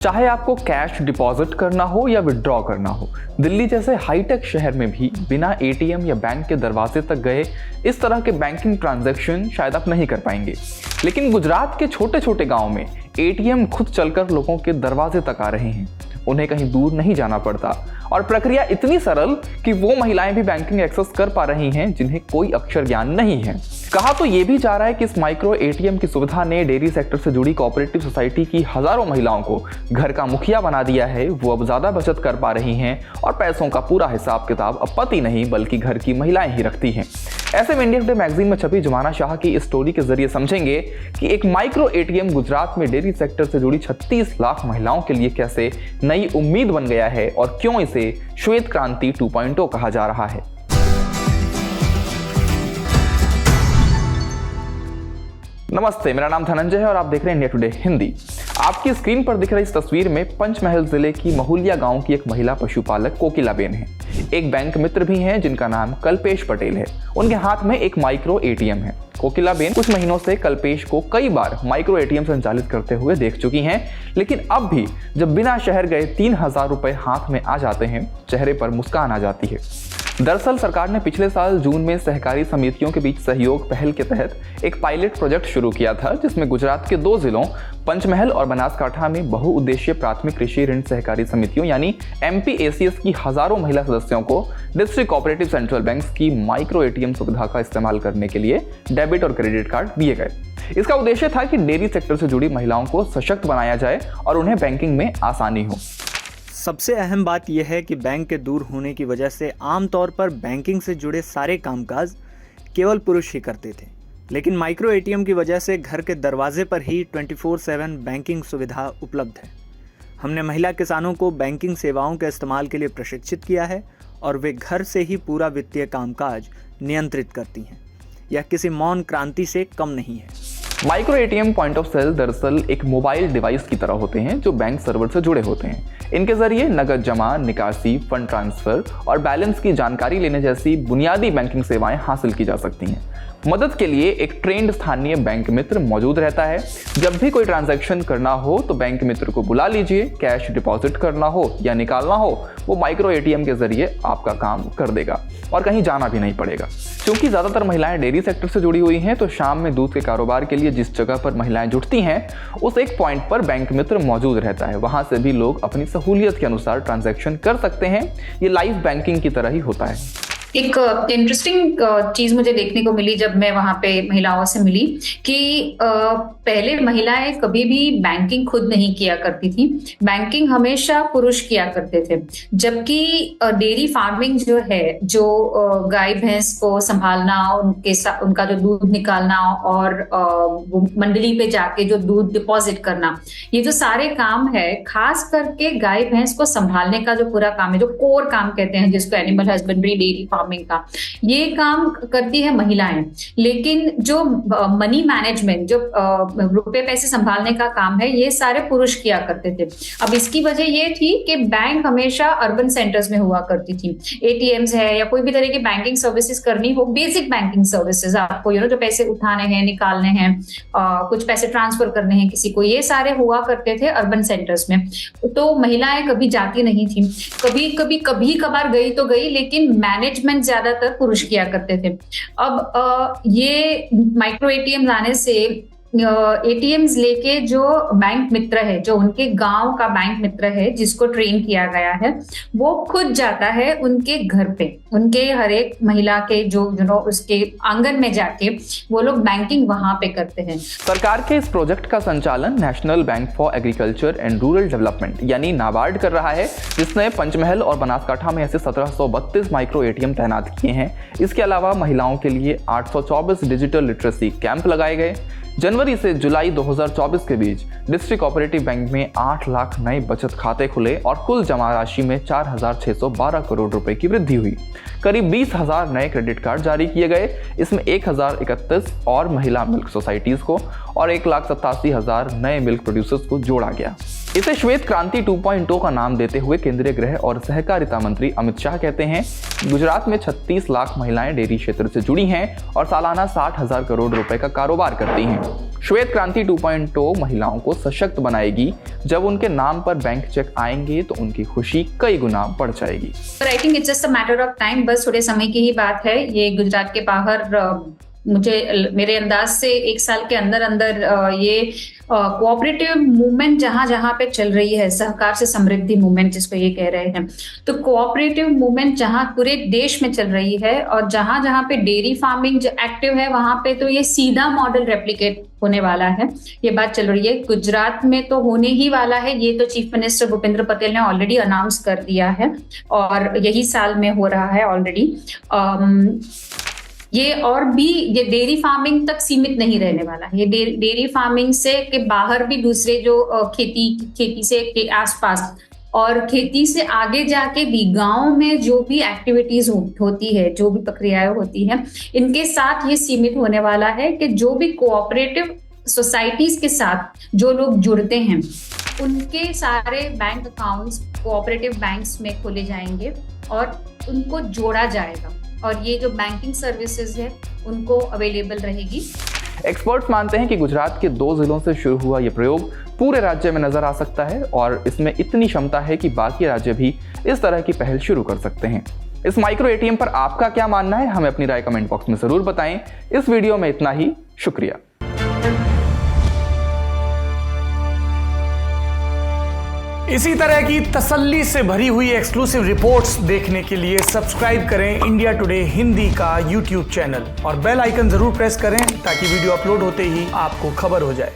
चाहे आपको cash deposit करना हो या विड्रॉ करना हो, दिल्ली जैसे हाईटेक शहर में भी बिना एटीएम या बैंक के दरवाजे तक गए इस तरह के बैंकिंग ट्रांजैक्शन शायद आप नहीं कर पाएंगे। लेकिन गुजरात के छोटे छोटे गांव में एटीएम खुद चलकर लोगों के दरवाजे तक आ रहे हैं। उन्हें कहीं दूर नहीं जाना पड़ता और प्रक्रिया इतनी सरल कि वो महिलाएं भी बैंकिंग एक्सेस कर पा रही हैं जिन्हें कोई अक्षर ज्ञान नहीं है। कहा तो ये भी जा रहा है कि इस माइक्रो एटीएम की सुविधा ने डेयरी सेक्टर से जुड़ी कोऑपरेटिव सोसाइटी की हजारों महिलाओं को घर का मुखिया बना दिया है। वो अब ज्यादा बचत कर पा रही हैं और पैसों का पूरा हिसाब किताब अब पति नहीं बल्कि घर की महिलाएं ही रखती हैं। ऐसे में इंडियन टुडे मैगजीन में छपी जुमाना शाह की इस स्टोरी के जरिए समझेंगे कि एक माइक्रो एटीएम गुजरात में डेयरी सेक्टर से जुड़ी 36 लाख महिलाओं के लिए कैसे नई उम्मीद बन गया है और क्यों इसे श्वेत क्रांति 2.0 कहा जा रहा है। नमस्ते, मेरा नाम धनंजय है और आप देख रहे हैं इंडिया टुडे हिंदी। आपकी स्क्रीन पर दिख रही इस तस्वीर में पंचमहल जिले की महुलिया गांव की एक महिला पशुपालक कोकिलाबेन है। एक बैंक मित्र भी हैं जिनका नाम कल्पेश पटेल है। उनके हाथ में एक माइक्रो एटीएम है। कोकिलाबेन कुछ महीनों से कल्पेश को कई बार माइक्रो एटीएम संचालित करते हुए देख चुकी हैं, लेकिन अब भी जब बिना शहर गए 3000 रुपए हाथ में आ जाते हैं, चेहरे पर मुस्कान आ जाती है। दरअसल सरकार ने पिछले साल जून में सहकारी समितियों के बीच सहयोग पहल के तहत एक पायलट प्रोजेक्ट शुरू किया था, जिसमें गुजरात के 2 जिलों पंचमहल और बनासकांठा में बहुउद्देशीय प्राथमिक कृषि ऋण सहकारी समितियों यानी MPACS की हजारों महिला सदस्यों को डिस्ट्रिक्ट कोऑपरेटिव सेंट्रल बैंक्स की माइक्रो एटीएम सुविधा का इस्तेमाल करने के लिए डेबिट और क्रेडिट कार्ड दिए गए। इसका उद्देश्य था कि डेयरी सेक्टर से जुड़ी महिलाओं को सशक्त बनाया जाए और उन्हें बैंकिंग में आसानी हो। सबसे अहम बात यह है कि बैंक के दूर होने की वजह से आमतौर पर बैंकिंग से जुड़े सारे कामकाज केवल पुरुष ही करते थे, लेकिन माइक्रो एटीएम की वजह से घर के दरवाजे पर ही 24/7 बैंकिंग सुविधा उपलब्ध है। हमने महिला किसानों को बैंकिंग सेवाओं के इस्तेमाल के लिए प्रशिक्षित किया है और वे घर से ही पूरा वित्तीय कामकाज नियंत्रित करती हैं। यह किसी मौन क्रांति से कम नहीं है। Micro ATM point of sale दरअसल एक मोबाइल डिवाइस की तरह होते हैं जो बैंक सर्वर से जुड़े होते हैं। इनके जरिए नकद जमा, निकासी, फंड ट्रांसफर और बैलेंस की जानकारी लेने जैसी बुनियादी बैंकिंग सेवाएं हासिल की जा सकती हैं। मदद के लिए एक ट्रेंड स्थानीय बैंक मित्र मौजूद रहता है। जब भी कोई ट्रांजैक्शन करना हो तो बैंक मित्र को बुला लीजिए। कैश डिपॉजिट करना हो या निकालना हो, वो माइक्रो एटीएम के जरिए आपका काम कर देगा और कहीं जाना भी नहीं पड़ेगा। क्योंकि ज्यादातर महिलाएं डेयरी सेक्टर से जुड़ी हुई हैं, तो शाम में दूध के कारोबार के लिए जिस जगह पर महिलाएं जुटती हैं, उस एक पॉइंट पर बैंक मित्र मौजूद रहता है। वहां से भी लोग अपनी सहूलियत के अनुसार ट्रांजैक्शन कर सकते हैं। ये लाइव बैंकिंग की तरह ही होता है। एक इंटरेस्टिंग चीज मुझे देखने को मिली जब मैं वहां पे महिलाओं से मिली कि पहले महिलाएं कभी भी बैंकिंग खुद नहीं किया करती थी। बैंकिंग हमेशा पुरुष किया करते थे। जबकि डेयरी फार्मिंग जो है, जो गाय भैंस को संभालना, उनका जो दूध निकालना और मंडली पे जाके जो दूध डिपॉजिट करना, ये जो सारे काम है, खास करके गाय भैंस को संभालने का जो पूरा काम है, जो कोर काम कहते हैं जिसको एनिमल हस्बेंड्री, डेयरी फार्मिंग का, ये काम करती है महिलाएं। लेकिन जो मनी मैनेजमेंट, जो रुपए पैसे संभालने का काम है, ये सारे पुरुष किया करते थे। अब इसकी वजह ये थी कि बैंक हमेशा अर्बन सेंटर्स में हुआ करती थी। एटीएम्स है या कोई भी तरह की बैंकिंग सर्विसेज करनी हो, बेसिक बैंकिंग सर्विसेज आपको जो पैसे उठाने हैं, निकालने हैं, कुछ पैसे ट्रांसफर करने हैं किसी को, ये सारे हुआ करते थे अर्बन सेंटर्स में। तो महिलाएं कभी जाती नहीं थी। कभी कभार गई तो गई, लेकिन मैनेजमेंट ज्यादातर पुरुष किया करते थे। अब ये माइक्रो एटीएम लाने से एटीएम्स लेके जो बैंक मित्र है, जो उनके गांव का बैंक मित्र है जिसको ट्रेन किया गया है, वो खुद जाता है उनके घर पे, उनके हर एक महिला के जो उसके आंगन में जाके वो लोग बैंकिंग वहां पे करते हैं। सरकार के इस प्रोजेक्ट का संचालन national bank for agriculture and rural development यानी नाबार्ड कर रहा है, जिसने पंचमहल और बनासकांठा में ऐसे 1732 माइक्रो एटीएम तैनात किए हैं। इसके अलावा महिलाओं के लिए 824 डिजिटल लिटरेसी कैंप लगाए गए। जनवरी से जुलाई 2024 के बीच डिस्ट्रिक्ट कोऑपरेटिव बैंक में 8 लाख नए बचत खाते खुले और कुल जमा राशि में 4612 करोड़ रुपए की वृद्धि हुई। करीब 20,000 नए क्रेडिट कार्ड जारी किए गए। इसमें 1031 और महिला मिल्क सोसाइटीज को और 1,87,000 नए मिल्क प्रोड्यूसर्स को जोड़ा गया। इसे श्वेत क्रांति 2.0 का नाम देते हुए केंद्रीय गृह और सहकारिता मंत्री अमित शाह कहते हैं गुजरात में 36 लाख महिलाएं डेयरी क्षेत्र से जुड़ी हैं और सालाना 60,000 करोड़ रुपए का कारोबार करती हैं। श्वेत क्रांति 2.0 महिलाओं को सशक्त बनाएगी। जब उनके नाम पर बैंक चेक आएंगे तो उनकी खुशी कई गुना बढ़ जाएगी। I think it's just a matter of time, बस थोड़े समय की ही बात है। ये गुजरात के बाहर मुझे मेरे अंदाज से 1 साल के अंदर अंदर ये कोऑपरेटिव मूवमेंट जहां जहां पे चल रही है, सहकार से समृद्धि मूवमेंट जिसको ये कह रहे हैं, तो कोऑपरेटिव मूवमेंट जहां पूरे देश में चल रही है और जहां जहां पे डेयरी फार्मिंग जो एक्टिव है वहां पे तो ये सीधा मॉडल रेप्लिकेट होने वाला है। ये बात चल रही है गुजरात में तो होने ही वाला है। ये तो चीफ मिनिस्टर भूपेंद्र पटेल ने ऑलरेडी अनाउंस कर दिया है और यही साल में हो रहा है ऑलरेडी। ये और भी ये डेयरी फार्मिंग तक सीमित नहीं रहने वाला है। ये डेयरी फार्मिंग से के बाहर भी दूसरे जो खेती से के आसपास और खेती से आगे जाके भी गांव में जो भी एक्टिविटीज होती है, जो भी प्रक्रियाएं होती हैं, इनके साथ ये सीमित होने वाला है कि जो भी कोऑपरेटिव सोसाइटीज के साथ जो लोग जुड़ते हैं उनके सारे बैंक अकाउंट्स कोऑपरेटिव बैंक्स में खोले जाएंगे और उनको जोड़ा जाएगा और ये जो बैंकिंग सर्विसेज है उनको अवेलेबल रहेगी। एक्सपर्ट्स मानते हैं कि गुजरात के 2 जिलों से शुरू हुआ ये प्रयोग पूरे राज्य में नजर आ सकता है और इसमें इतनी क्षमता है कि बाकी राज्य भी इस तरह की पहल शुरू कर सकते हैं। इस माइक्रो एटीएम पर आपका क्या मानना है, हमें अपनी राय कमेंट बॉक्स में जरूर बताएं। इस वीडियो में इतना ही, शुक्रिया। इसी तरह की तसल्ली से भरी हुई एक्सक्लूसिव रिपोर्ट्स देखने के लिए सब्सक्राइब करें इंडिया टुडे हिंदी का यूट्यूब चैनल और बेल आइकन जरूर प्रेस करें ताकि वीडियो अपलोड होते ही आपको खबर हो जाए।